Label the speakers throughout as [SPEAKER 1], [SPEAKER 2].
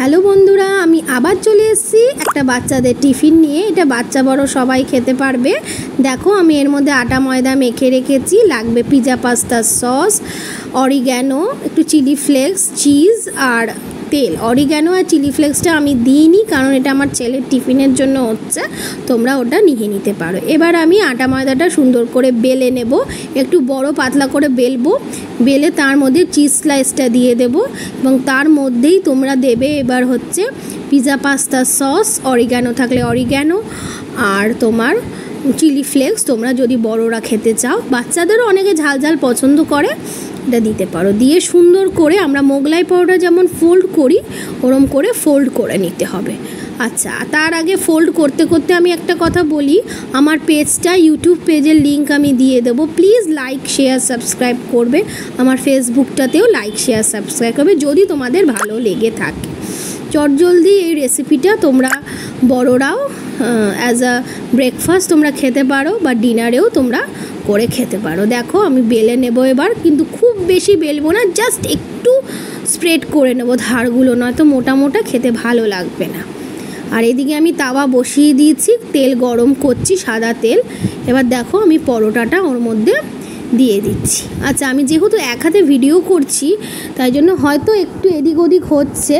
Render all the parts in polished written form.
[SPEAKER 1] Hello বন্ধুরা, আমি আবার চলে এসেছি একটা বাচ্চাদের টিফিন নিয়ে। এটা বাচ্চা বড় সবাই খেতে পারবে। দেখো আমি এর মধ্যে আটা ময়দা মেখে রেখেছি। লাগবে পিৎজা পাস্তার সস, অরিগ্যানো, একটু চিলি ফ্লেক্স, চিজ আর তেল। অরিগ্যানো আর চিলি ফ্লেক্সটা আমি দিইনি কারণ এটা আমার ছেলের টিফিনের জন্য হচ্ছে, তোমরা ওটা নিয়ে নিতে পারো। এবার আমি আটা ময়দাটা সুন্দর করে বেলে নেব, একটু বড় পাতলা করে বেলবো। বেলে তার মধ্যে চিজ স্লাইসটা দিয়ে দেব এবং তার মধ্যেই তোমরা দেবে এবার হচ্ছে পিৎজা পাস্তা সস, অরিগ্যানো থাকলে অরিগ্যানো আর তোমার চিলি ফ্লেক্স। তোমরা যদি বড়রা খেতে চাও, বাচ্চাদেরও অনেকে ঝাল ঝাল পছন্দ করে, এটা দিতে পারো। দিয়ে সুন্দর করে আমরা মোগলাই পরোটা যেমন ফোল্ড করি ওরম করে ফোল্ড করে নিতে হবে। আচ্ছা, তার আগে ফোল্ড করতে করতে আমি একটা কথা বলি, আমার পেজটা ইউটিউব পেজের লিঙ্ক আমি দিয়ে দেবো। প্লিজ লাইক শেয়ার সাবস্ক্রাইব করবে। আমার ফেসবুকটাতেও লাইক শেয়ার সাবস্ক্রাইব করবে যদি তোমাদের ভালো লেগে থাকে। চটজলদি এই রেসিপিটা তোমরা বড়রাও অ্যাজ আ ব্রেকফাস্ট তোমরা খেতে পারো বা ডিনারেও তোমরা করে খেতে পারো। দেখো আমি বেলে নেব এবার, কিন্তু খুব বেশি বেলবো না, জাস্ট একটু স্প্রেড করে নেব ধারগুলো, নয়তো মোটা মোটা খেতে ভালো লাগবে না। আর এদিকে আমি তাওয়া বসিয়ে দিয়েছি, তেল গরম করছি, সাদা তেল। এবার দেখো আমি পরোটাটা ওর মধ্যে দিয়ে দিচ্ছি। আচ্ছা, আমি যেহেতু এক হাতে ভিডিও করছি তাই জন্য হয়তো একটু এদিক ওদিক হচ্ছে,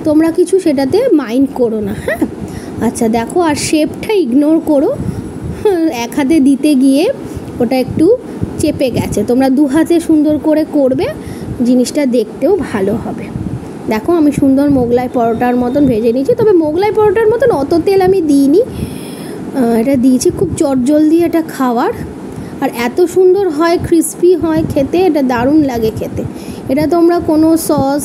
[SPEAKER 1] তোমরা কিছু সেটাতে মাইন্ড করো না, হ্যাঁ। আচ্ছা দেখো, আর শেপটা ইগনোর করো, এক হাতে দিতে গিয়ে ওটা একটু চেপে গেছে। তোমরা দু হাতে সুন্দর করে করবে, জিনিসটা দেখতেও ভালো হবে। দেখো আমি সুন্দর মোগলাই পরোটার মতন ভেজে নিয়েছি, তবে মোগলাই পরোটার মতন অত তেল আমি দিইনি, এটা দিয়েছি খুব চটজলদি এটা খাওয়ার। আর এত সুন্দর হয়, ক্রিস্পি হয় খেতে, এটা দারুণ লাগে খেতে। এটা তোমরা কোনো সস,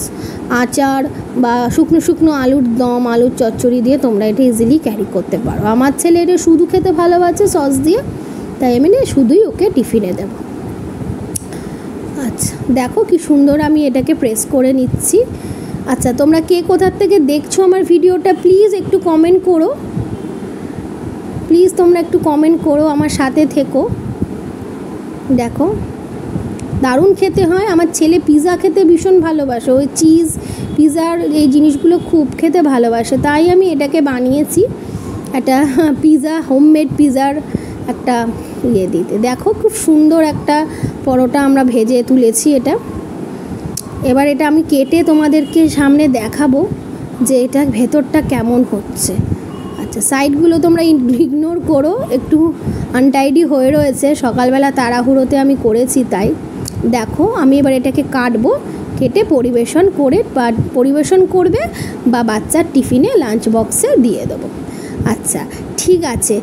[SPEAKER 1] আচার বা শুকনো শুকনো আলুর দম, আলুর চচ্চড়ি দিয়ে তোমরা এটা ইজিলি ক্যারি করতে পারো। আমার ছেলে এটা শুধু খেতে ভালোবাসে সস দিয়ে, তাই আমি না শুধুই ওকে টিফিনে দেব। আচ্ছা দেখো কি সুন্দর আমি এটাকে প্রেস করে নিচ্ছি। আচ্ছা, তোমরা কে কোথার থেকে দেখছো আমার ভিডিওটা প্লিজ একটু কমেন্ট করো, প্লিজ তোমরা একটু কমেন্ট করো, আমার সাথে থেকো। দেখো দারুণ খেতে হয়। আমার ছেলে পিৎজা খেতে ভীষণ ভালোবাসে, ওই চিজ পিৎজার এই জিনিসগুলো খুব খেতে ভালোবাসে, তাই আমি এটাকে বানিয়েছি একটা পিৎজা, হোমমেড পিৎজার একটা ইয়ে দিতে। দেখো খুব সুন্দর একটা পরোটা আমরা ভেজে তুলেছি এটা। এবার এটা আমি কেটে তোমাদেরকে সামনে দেখাবো যে এটা ভেতরটা কেমন হচ্ছে। আচ্ছা, সাইডগুলো তোমরা ইগনোর করো, একটু আনটাইডি হয়ে রয়েছে, সকালবেলা তাড়াহুড়োতে আমি করেছি তাই। দেখো আমি এবার এটাকে কাটবো, কেটে পরিবেশন করবে বা বাচ্চার টিফিনে লাঞ্চ বক্সে দিয়ে দেবো। আচ্ছা ঠিক আছে,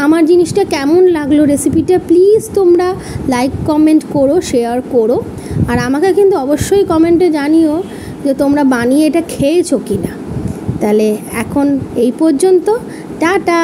[SPEAKER 1] আমার জিনিসটা কেমন লাগলো রেসিপিটা প্লিজ তোমরা লাইক কমেন্ট করো, শেয়ার করো। আর আমাকে কিন্তু অবশ্যই কমেন্টে জানিও যে তোমরা বানিয়ে এটা খেয়েছো কি না। তাহলে এখন এই পর্যন্ত, টাটা।